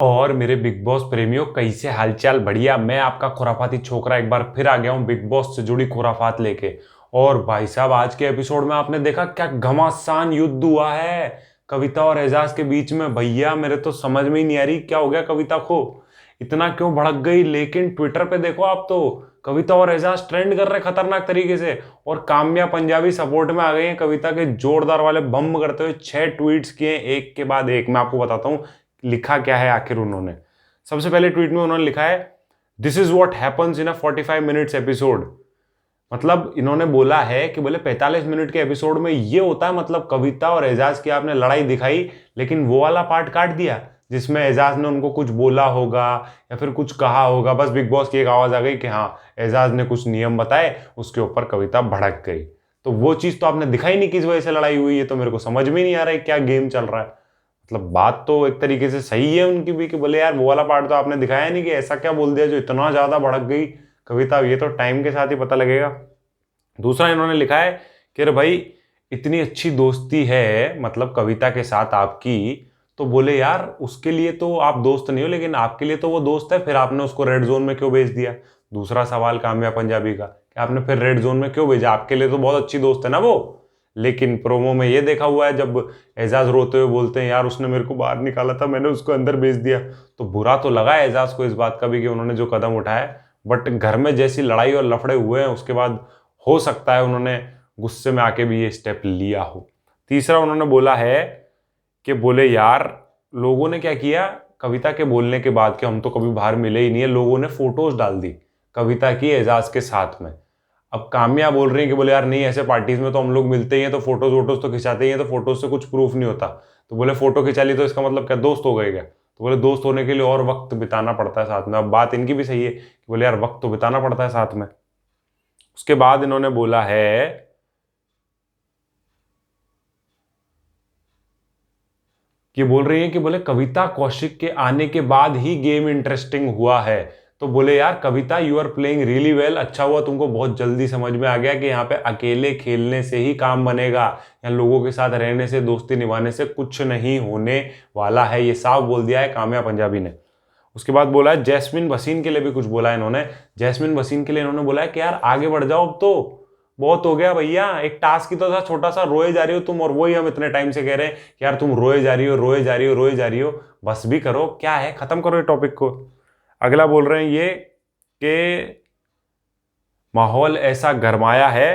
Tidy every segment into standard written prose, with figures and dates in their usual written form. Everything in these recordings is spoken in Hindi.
और मेरे बिग बॉस प्रेमियों, कैसे हालचाल? बढ़िया। मैं आपका खुराफाती छोकरा एक बार फिर आ गया हूं बिग बॉस से जुड़ी खुराफात लेके। और भाई साहब, आज के एपिसोड में आपने देखा क्या घमासान युद्ध हुआ है कविता और एजाज के बीच में। भैया मेरे तो समझ में ही नहीं आ रही क्या हो गया कविता को, इतना क्यों भड़क गई। लेकिन ट्विटर पे देखो आप तो कविता और एजाज ट्रेंड कर रहे खतरनाक तरीके से। और काम्या पंजाबी सपोर्ट में आ गई है कविता के, जोरदार वाले बम करते हुए 6 ट्वीट्स किए एक के बाद एक। मैं आपको बताता हूँ लिखा क्या है आखिर उन्होंने। सबसे पहले ट्वीट में उन्होंने लिखा है, this is what happens in a 45 minutes episode. मतलब इन्होंने बोला है कि बोले 45 मिनट के एपिसोड में ये होता है। मतलब कविता और एजाज की आपने लड़ाई दिखाई, लेकिन वो वाला पार्ट काट दिया जिसमें एजाज ने उनको कुछ बोला होगा या फिर कुछ कहा होगा। बस बिग बॉस की एक आवाज आ गई कि हाँ एजाज ने कुछ नियम बताए, उसके ऊपर कविता भड़क गई। तो वो चीज तो आपने दिखाई नहीं किस वजह से लड़ाई हुई है। तो मेरे को समझ में नहीं आ रहा है क्या गेम चल रहा है। मतलब बात तो एक तरीके से सही है उनकी भी कि बोले यार वो वाला पार्ट तो आपने दिखाया नहीं कि ऐसा क्या बोल दिया जो इतना ज्यादा भड़क गई कविता। ये तो टाइम के साथ ही पता लगेगा। दूसरा इन्होंने लिखा है कि अरे भाई इतनी अच्छी दोस्ती है मतलब कविता के साथ आपकी, तो बोले यार उसके लिए तो आप दोस्त नहीं हो, लेकिन आपके लिए तो वो दोस्त है, फिर आपने उसको रेड जोन में क्यों भेज दिया। दूसरा सवाल काम्या पंजाबी का कि आपने फिर रेड जोन में क्यों भेजा, आपके लिए तो बहुत अच्छी दोस्त है ना वो। लेकिन प्रोमो में ये देखा हुआ है जब एजाज रोते हुए बोलते हैं यार उसने मेरे को बाहर निकाला था, मैंने उसको अंदर भेज दिया। तो बुरा तो लगा एजाज को इस बात का भी कि उन्होंने जो कदम उठाया, बट घर में जैसी लड़ाई और लफड़े हुए हैं उसके बाद हो सकता है उन्होंने गुस्से में आके भी ये स्टेप लिया हो। तीसरा उन्होंने बोला है कि बोले यार लोगों ने क्या किया कविता के बोलने के बाद कि हम तो कभी बाहर मिले ही नहीं है, लोगों ने फोटोज डाल दी कविता की एजाज के साथ में। अब काम्या बोल रही है कि बोले यार नहीं ऐसे पार्टीज में तो हम लोग मिलते ही हैं तो फोटोज वोटोज तो खिंचाते ही हैं, तो फोटोज से कुछ प्रूफ नहीं होता। तो बोले फोटो खिंचा ली तो इसका मतलब क्या दोस्त हो गए क्या। तो बोले दोस्त होने के लिए और वक्त बिताना पड़ता है साथ में। अब बात इनकी भी सही है कि बोले यार वक्त तो बिताना पड़ता है साथ में। उसके बाद इन्होंने बोला है कि बोल रही है कि बोले कविता कौशिक के आने के बाद ही गेम इंटरेस्टिंग हुआ है। तो बोले यार Kavita you are playing really well, अच्छा हुआ तुमको बहुत जल्दी समझ में आ गया कि यहाँ पे अकेले खेलने से ही काम बनेगा या लोगों के साथ रहने से दोस्ती निभाने से कुछ नहीं होने वाला है। ये साफ बोल दिया है काम्या पंजाबी ने। उसके बाद बोला है जैस्मिन वसीम के लिए भी कुछ बोला है इन्होंने। जैस्मिन वसीम के लिए इन्होंने बोला है कि यार आगे बढ़ जाओ, अब तो बहुत हो गया भैया। एक टास्क ही तो था छोटा सा, रोए जा रही हो तुम, और वही हम इतने टाइम से कह रहे हैं कि यार तुम रोए जा रही हो रोए जा रही हो रोए जा रही हो, बस भी करो, क्या है, खत्म करो ये टॉपिक को। अगला बोल रहे हैं ये कि माहौल ऐसा गरमाया है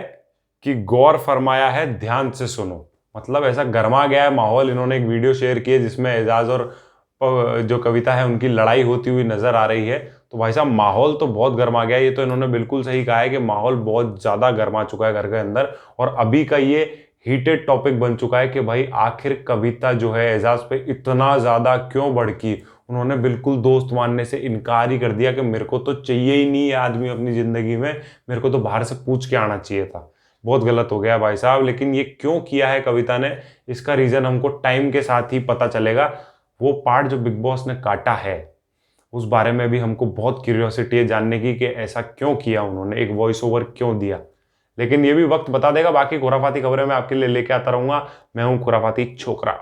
कि गौर फरमाया है ध्यान से सुनो। मतलब ऐसा गरमा गया है माहौल। इन्होंने एक वीडियो शेयर की है जिसमें एजाज और जो कविता है उनकी लड़ाई होती हुई नजर आ रही है। तो भाई साहब माहौल तो बहुत गर्मा गया है। ये तो इन्होंने बिल्कुल सही कहा है कि माहौल बहुत ज्यादा गर्मा चुका है घर के अंदर। और अभी का ये हीटेड टॉपिक बन चुका है कि भाई आखिर कविता जो है एजाज पे इतना ज्यादा क्यों भड़की। उन्होंने बिल्कुल दोस्त मानने से इनकार ही कर दिया कि मेरे को तो चाहिए ही नहीं ये आदमी अपनी जिंदगी में, मेरे को तो बाहर से पूछ के आना चाहिए था। बहुत गलत हो गया भाई साहब। लेकिन ये क्यों किया है कविता ने, इसका रीजन हमको टाइम के साथ ही पता चलेगा। वो पार्ट जो बिग बॉस ने काटा है उस बारे में भी हमको बहुत क्यूरियोसिटी है जानने की कि ऐसा क्यों किया उन्होंने, एक वॉइस ओवर क्यों दिया। लेकिन ये भी वक्त बता देगा। बाकी खुराफाती खबरें मैं आपके लिए लेके आता रहूंगा। मैं हूं खुराफाती छोकरा।